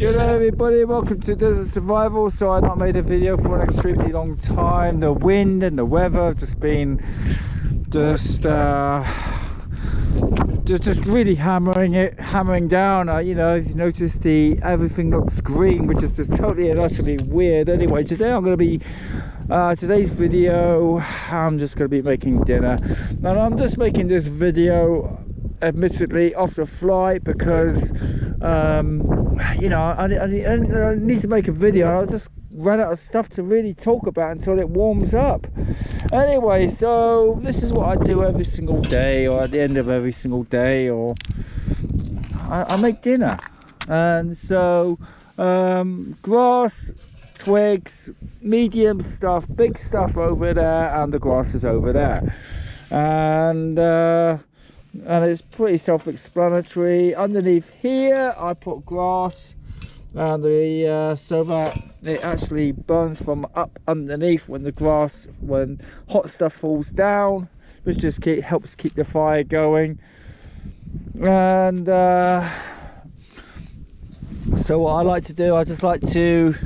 G'day everybody, welcome to Desert Survival. So I've not made a video for an extremely long time. The wind and the weather have just been just really hammering down. You know, if you notice, everything looks green, which is just totally and utterly weird. Anyway, today I'm going to be today's video, I'm just going to be making dinner, and I'm just making this video admittedly off the fly because you know, I need to make a video. I just ran out of stuff to really talk about until it warms up. Anyway, so this is what I do every single day, or at the end of every single day, or I make dinner. And so grass, twigs, medium stuff, big stuff over there, and the grass is over there, and it's pretty self-explanatory. Underneath here I put grass, and so that it actually burns from up underneath when hot stuff falls down, which just helps keep the fire going. And so what I like to do, I just like to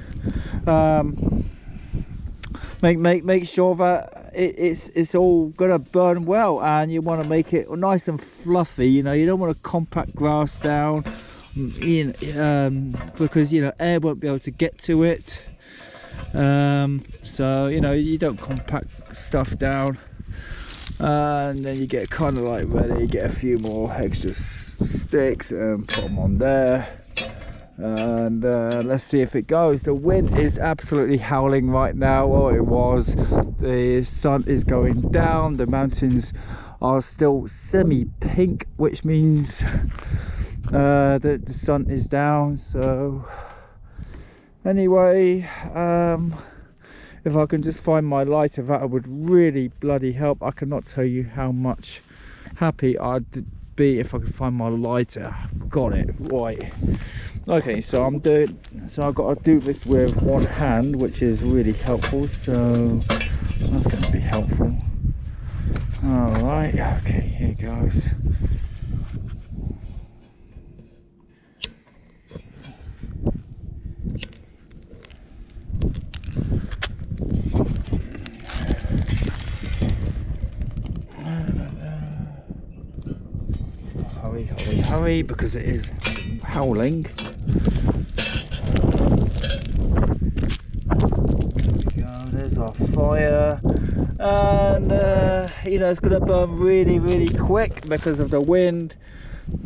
make sure that it's all gonna burn well, and you want to make it nice and fluffy. You know, you don't want to compact grass down, because you know, air won't be able to get to it. So you know, you don't compact stuff down, and then you get kind of like ready. You get a few more extra sticks and put them on there, and let's see if it goes. The wind is absolutely howling right now. Well, it was. The sun is going down. The mountains are still semi-pink, which means that the sun is down. So anyway, if I can just find my lighter, that would really bloody help. I cannot tell you how much happy I'd be if I could find my lighter. Got it right. Okay, so I've got to do this with one hand, which is really helpful, so that's going to be helpful. All right, okay, here goes. Hurry, because it is howling. There's our fire, and you know, it's going to burn really quick because of the wind,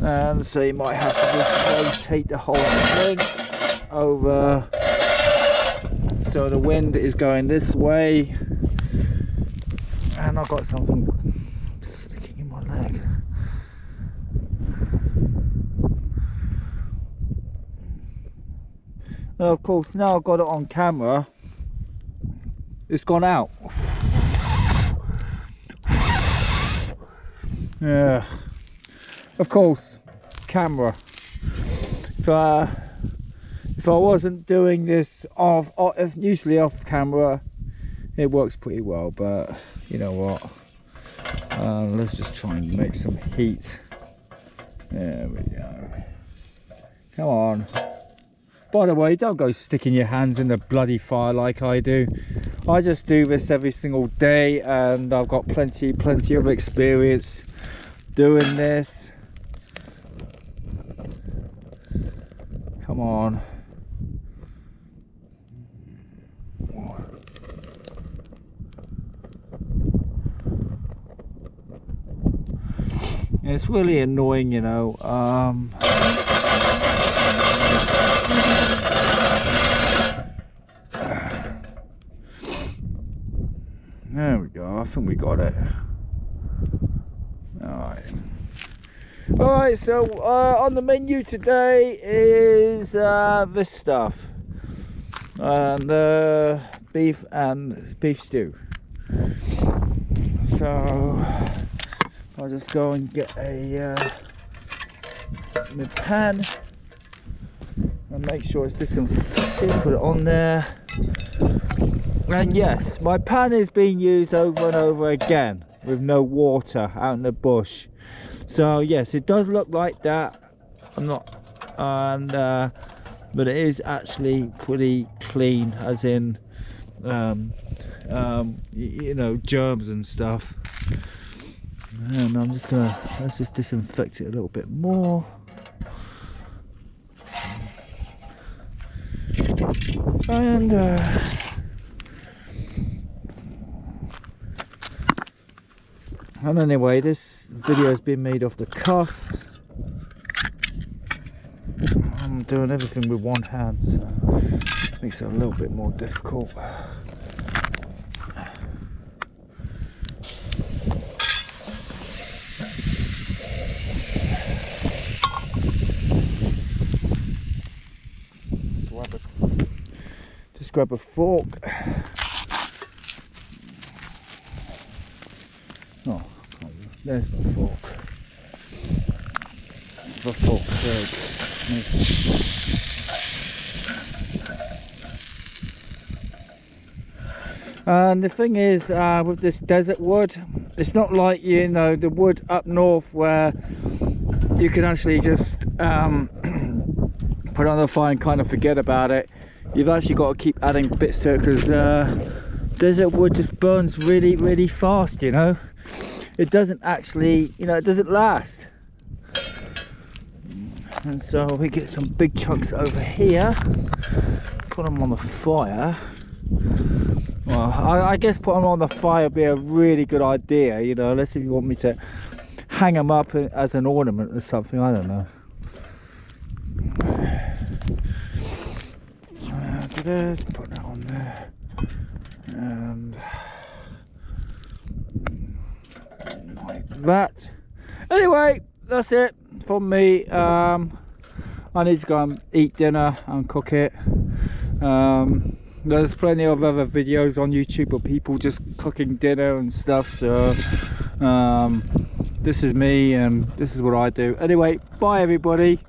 and so you might have to just rotate the whole thing over, so the wind is going this way. And I've got something sticking in my leg. Now, of course, now I've got it on camera, it's gone out. Yeah, of course, camera. If I wasn't doing this usually off camera, it works pretty well. But you know what? Let's just try and make some heat. There we go. Come on. By the way, don't go sticking your hands in the bloody fire like I do. I just do this every single day, and I've got plenty of experience doing this. Come on. It's really annoying, you know. There we go, I think we got it. Alright, so on the menu today is this stuff, and beef stew. So I'll just go and get my pan and make sure it's disinfected, put it on there. And yes, my pan is being used over and over again with no water out in the bush. So yes, it does look like that. I'm not, and but it is actually pretty clean, as in you know, germs and stuff. And I'm just gonna, let's just disinfect it a little bit more. And anyway, this video has been made off the cuff. I'm doing everything with one hand, so it makes it a little bit more difficult. Just grab a fork. Oh, there's my fork. For fork's sakes. And the thing is, with this desert wood, it's not like, you know, the wood up north where you can actually just put it on the fire and kind of forget about it. You've actually got to keep adding bits to it, because desert wood just burns really, really fast, you know. It doesn't actually, you know, it doesn't last. And so we get some big chunks over here, put them on the fire. Well, I guess put them on the fire would be a really good idea, you know, unless if you want me to hang them up as an ornament or something, I don't know. Put that on there, and like that. Anyway, that's it from me. I need to go and eat dinner and cook it. There's plenty of other videos on YouTube of people just cooking dinner and stuff, so this is me and this is what I do. Anyway, bye everybody.